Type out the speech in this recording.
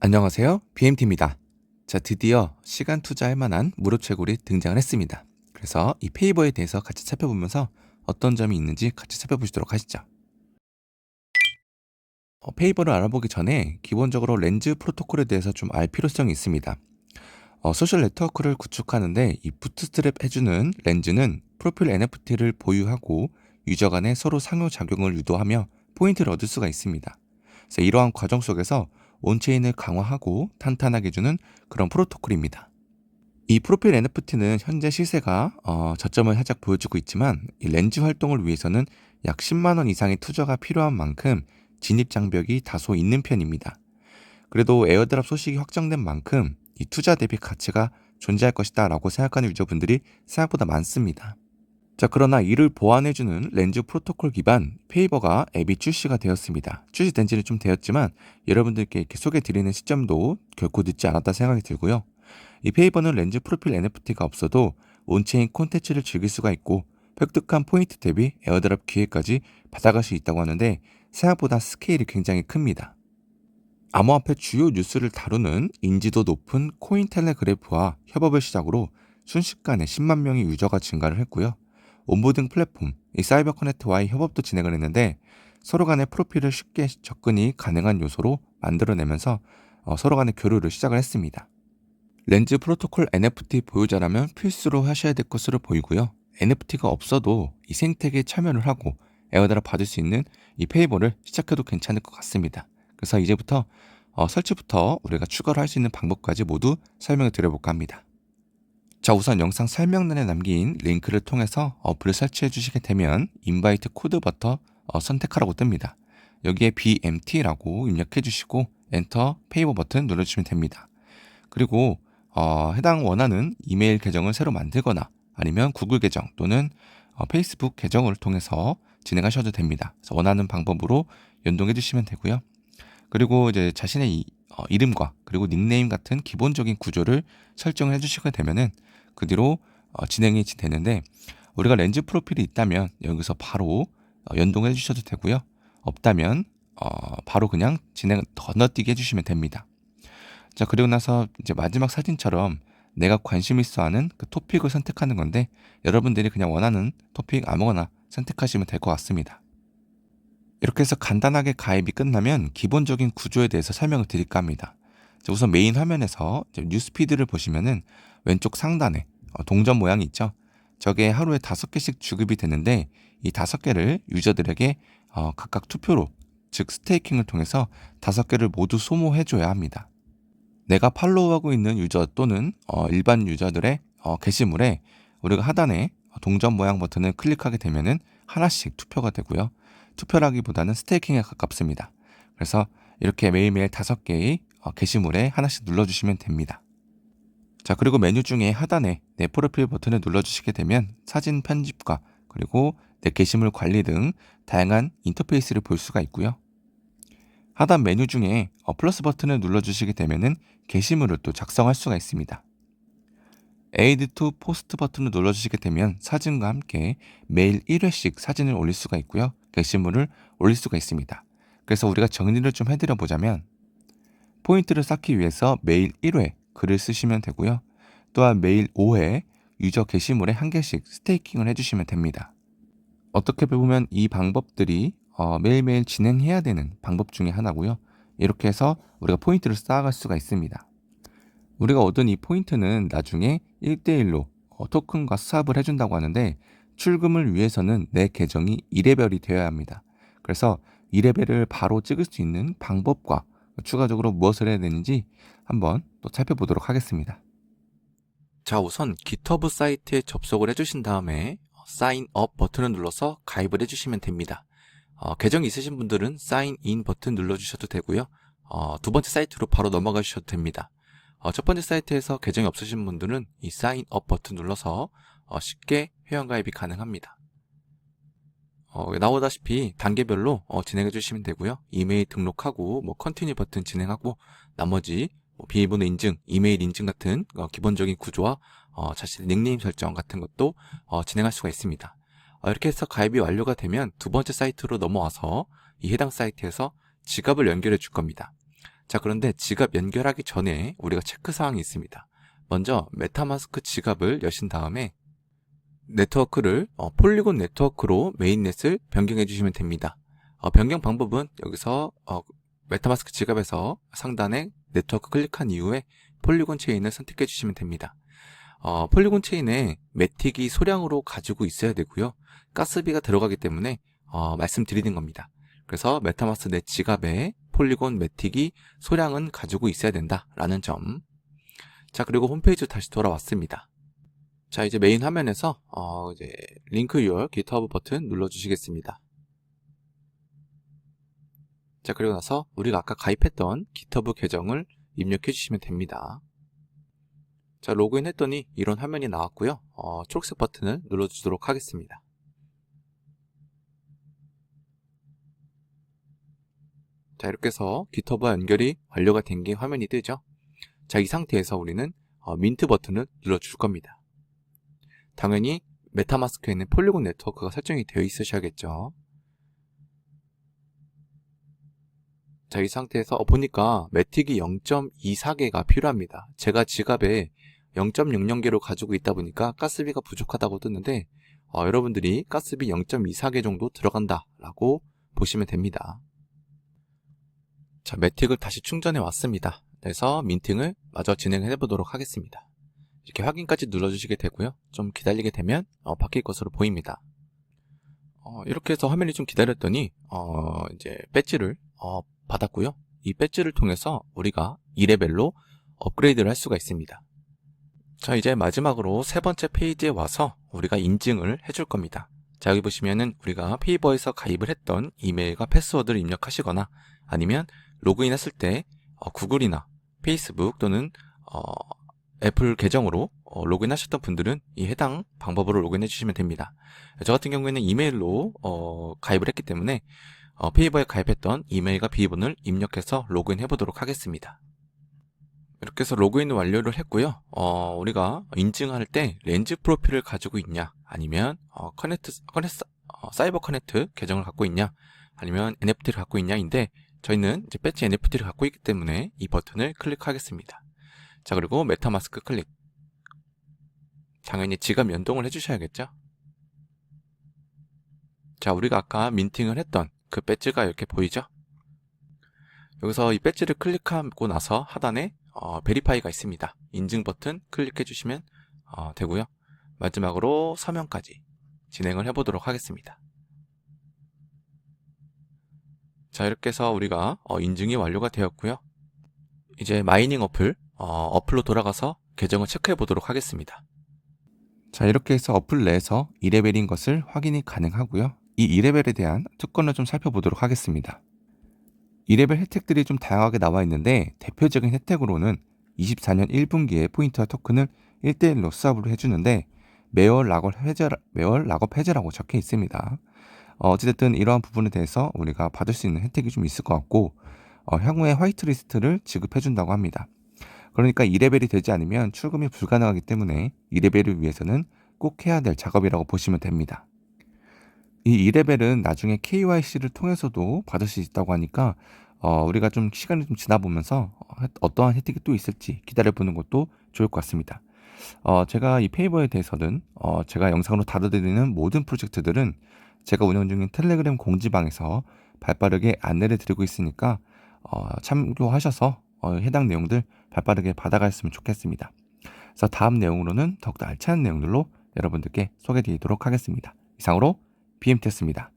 안녕하세요. BMT입니다. 자, 드디어 시간 투자할 만한 무료 채굴이 등장을 했습니다. 그래서 이 페이버에 대해서 같이 살펴보면서 어떤 점이 있는지 같이 살펴보시도록 하시죠. 페이버를 알아보기 전에 기본적으로 렌즈 프로토콜에 대해서 좀 알 필요성이 있습니다. 소셜 네트워크를 구축하는데 이 부트스트랩 해주는 렌즈는 프로필 NFT를 보유하고 유저 간에 서로 상호작용을 유도하며 포인트를 얻을 수가 있습니다. 그래서 이러한 과정 속에서 온체인을 강화하고 탄탄하게 해주는 그런 프로토콜입니다. 이 프로필 NFT는 현재 시세가 저점을 살짝 보여주고 있지만 이 렌즈 활동을 위해서는 약 10만 원 이상의 투자가 필요한 만큼 진입 장벽이 다소 있는 편입니다. 그래도 에어드랍 소식이 확정된 만큼 이 투자 대비 가치가 존재할 것이다 라고 생각하는 유저분들이 생각보다 많습니다. 자, 그러나 이를 보완해주는 렌즈 프로토콜 기반 페이버가 앱이 출시가 되었습니다. 출시된 지는 좀 되었지만 여러분들께 이렇게 소개드리는 시점도 결코 늦지 않았다 생각이 들고요. 이 페이버는 렌즈 프로필 NFT가 없어도 온체인 콘텐츠를 즐길 수가 있고 획득한 포인트 대비 에어드랍 기회까지 받아갈 수 있다고 하는데 생각보다 스케일이 굉장히 큽니다. 암호화폐 주요 뉴스를 다루는 인지도 높은 코인텔레그래프와 협업을 시작으로 순식간에 10만 명의 유저가 증가를 했고요. 온보딩 플랫폼 이 사이버 커넥트와의 협업도 진행을 했는데 서로 간의 프로필을 쉽게 접근이 가능한 요소로 만들어내면서 서로 간의 교류를 시작을 했습니다. 렌즈 프로토콜 NFT 보유자라면 필수로 하셔야 될 것으로 보이고요. NFT가 없어도 이 생태계에 참여를 하고 에어드랍 받을 수 있는 이 페이버를 시작해도 괜찮을 것 같습니다. 그래서 이제부터 설치부터 우리가 추가로 할 수 있는 방법까지 모두 설명을 드려볼까 합니다. 자, 우선 영상 설명란에 남긴 링크를 통해서 어플을 설치해 주시게 되면 인바이트 코드부터 선택하라고 뜹니다. 여기에 BMT라고 입력해 주시고 엔터 페이버 버튼 눌러주시면 됩니다. 그리고 해당 원하는 이메일 계정을 새로 만들거나 아니면 구글 계정 또는 페이스북 계정을 통해서 진행하셔도 됩니다. 그래서 원하는 방법으로 연동해 주시면 되고요. 그리고 이제 자신의 이름과 그리고 닉네임 같은 기본적인 구조를 설정을 해주시게 되면은 그 뒤로 진행이 되는데 우리가 렌즈 프로필이 있다면 여기서 바로 연동해 주셔도 되고요. 없다면 바로 그냥 진행 건너뛰기 해주시면 됩니다. 자, 그리고 나서 이제 마지막 사진처럼 내가 관심 있어 하는 그 토픽을 선택하는 건데 여러분들이 그냥 원하는 토픽 아무거나 선택하시면 될 것 같습니다. 이렇게 해서 간단하게 가입이 끝나면 기본적인 구조에 대해서 설명을 드릴까 합니다. 자, 우선 메인 화면에서 뉴스피드를 보시면은 왼쪽 상단에 동전 모양이 있죠. 저게 하루에 5개씩 주급이 되는데 이 5개를 유저들에게 각각 투표로 즉 스테이킹을 통해서 5개를 모두 소모해줘야 합니다. 내가 팔로우하고 있는 유저 또는 일반 유저들의 게시물에 우리가 하단에 동전 모양 버튼을 클릭하게 되면은 하나씩 투표가 되고요. 투표라기보다는 스테이킹에 가깝습니다. 그래서 이렇게 매일매일 5개의 게시물에 하나씩 눌러주시면 됩니다. 자, 그리고 메뉴 중에 하단에 내 프로필 버튼을 눌러주시게 되면 사진 편집과 그리고 내 게시물 관리 등 다양한 인터페이스를 볼 수가 있고요. 하단 메뉴 중에 플러스 버튼을 눌러주시게 되면은 게시물을 또 작성할 수가 있습니다. Add to Post 버튼을 눌러주시게 되면 사진과 함께 매일 1회씩 사진을 올릴 수가 있고요. 게시물을 올릴 수가 있습니다. 그래서 우리가 정리를 좀 해드려 보자면 포인트를 쌓기 위해서 매일 1회 글을 쓰시면 되고요. 또한 매일 5회 유저 게시물에 1개씩 스테이킹을 해주시면 됩니다. 어떻게 보면 이 방법들이 매일매일 진행해야 되는 방법 중에 하나고요. 이렇게 해서 우리가 포인트를 쌓아갈 수가 있습니다. 우리가 얻은 이 포인트는 나중에 1대1로 토큰과 스왑을 해준다고 하는데 출금을 위해서는 내 계정이 2레벨이 되어야 합니다. 그래서 2레벨을 바로 찍을 수 있는 방법과 추가적으로 무엇을 해야 되는지 한번 또 살펴보도록 하겠습니다. 자, 우선 GitHub 사이트에 접속을 해주신 다음에 사인업 버튼을 눌러서 가입을 해주시면 됩니다. 계정이 있으신 분들은 사인인 버튼 눌러주셔도 되고요. 두 번째 사이트로 바로 넘어가 주셔도 됩니다. 첫 번째 사이트에서 계정이 없으신 분들은 이 사인업 버튼 눌러서 쉽게 회원가입이 가능합니다. 나오다시피 단계별로 진행해 주시면 되고요. 이메일 등록하고 컨티뉴 버튼 진행하고 나머지 비밀번호 인증, 이메일 인증 같은 기본적인 구조와 자신의 닉네임 설정 같은 것도 진행할 수가 있습니다. 이렇게 해서 가입이 완료가 되면 두 번째 사이트로 넘어와서 이 해당 사이트에서 지갑을 연결해 줄 겁니다. 자, 그런데 지갑 연결하기 전에 우리가 체크사항이 있습니다. 먼저 메타마스크 지갑을 여신 다음에 네트워크를 폴리곤 네트워크로 메인넷을 변경해 주시면 됩니다. 변경 방법은 여기서 메타마스크 지갑에서 상단에 네트워크 클릭한 이후에 폴리곤 체인을 선택해 주시면 됩니다. 폴리곤 체인에 매틱이 소량으로 가지고 있어야 되고요. 가스비가 들어가기 때문에 말씀드리는 겁니다. 그래서 메타마스크 내 지갑에 폴리곤 매틱이 소량은 가지고 있어야 된다라는 점. 자, 그리고 홈페이지 다시 돌아왔습니다. 자, 이제 메인 화면에서 이제 링크 your GitHub 버튼 눌러주시겠습니다. 자, 그리고 나서 우리가 아까 가입했던 GitHub 계정을 입력해 주시면 됩니다. 자, 로그인 했더니 이런 화면이 나왔고요. 초록색 버튼을 눌러주도록 하겠습니다. 자, 이렇게 해서 GitHub와 연결이 완료가 된 게 화면이 뜨죠. 자, 이 상태에서 우리는 민트 버튼을 눌러줄 겁니다. 당연히 메타마스크에는 폴리곤 네트워크가 설정이 되어 있으셔야겠죠. 자, 이 상태에서 보니까 매틱이 0.24개가 필요합니다. 제가 지갑에 0.00개로 가지고 있다 보니까 가스비가 부족하다고 뜨는데 여러분들이 가스비 0.24개 정도 들어간다 라고 보시면 됩니다. 자, 매틱을 다시 충전해 왔습니다. 그래서 민팅을 마저 진행해 보도록 하겠습니다. 이렇게 확인까지 눌러주시게 되고요. 좀 기다리게 되면 바뀔 것으로 보입니다. 이렇게 해서 화면이 좀 기다렸더니 이제 배지를 받았고요. 이 배지를 통해서 우리가 2레벨로 업그레이드를 할 수가 있습니다. 자, 이제 마지막으로 세 번째 페이지에 와서 우리가 인증을 해줄 겁니다. 자, 여기 보시면은 우리가 페이버에서 가입을 했던 이메일과 패스워드를 입력하시거나 아니면 로그인 했을 때 구글이나 페이스북 또는 애플 계정으로 로그인 하셨던 분들은 이 해당 방법으로 로그인해 주시면 됩니다. 저 같은 경우에는 이메일로 가입을 했기 때문에 페이버에 가입했던 이메일과 비번을 입력해서 로그인 해보도록 하겠습니다. 이렇게 해서 로그인 완료를 했고요. 우리가 인증할 때 렌즈 프로필을 가지고 있냐, 아니면 사이버 커넥트 계정을 갖고 있냐, 아니면 NFT를 갖고 있냐인데 저희는 이제 배지 NFT를 갖고 있기 때문에 이 버튼을 클릭하겠습니다. 자, 그리고 메타마스크 클릭. 당연히 지갑 연동을 해주셔야겠죠. 자, 우리가 아까 민팅을 했던 그 배지가 이렇게 보이죠? 여기서 이 배지를 클릭하고 나서 하단에 베리파이가 있습니다. 인증 버튼 클릭해 주시면 되고요. 마지막으로 서명까지 진행을 해보도록 하겠습니다. 자, 이렇게 해서 우리가 인증이 완료가 되었고요. 이제 마이닝 어플로 돌아가서 계정을 체크해 보도록 하겠습니다. 자, 이렇게 해서 어플 내에서 2레벨인 것을 확인이 가능하고요. 이 2레벨에 대한 특권을 좀 살펴보도록 하겠습니다. 2레벨 혜택들이 좀 다양하게 나와 있는데 대표적인 혜택으로는 24년 1분기에 포인트와 토큰을 1대1로 수합을 해주는데 매월 락업 해제라고 적혀 있습니다. 어찌됐든 이러한 부분에 대해서 우리가 받을 수 있는 혜택이 좀 있을 것 같고 향후에 화이트리스트를 지급해준다고 합니다. 그러니까 2레벨이 되지 않으면 출금이 불가능하기 때문에 2레벨을 위해서는 꼭 해야 될 작업이라고 보시면 됩니다. 이 2레벨은 나중에 KYC를 통해서도 받을 수 있다고 하니까 우리가 좀 시간이 좀 지나보면서 어떠한 혜택이 또 있을지 기다려보는 것도 좋을 것 같습니다. 제가 이 페이버에 대해서는 제가 영상으로 다뤄드리는 모든 프로젝트들은 제가 운영 중인 텔레그램 공지방에서 발빠르게 안내를 드리고 있으니까 참고하셔서 해당 내용들 발빠르게 받아갔으면 좋겠습니다. 그래서 다음 내용으로는 더욱더 알찬 내용들로 여러분들께 소개드리도록 하겠습니다. 이상으로 BMT였습니다.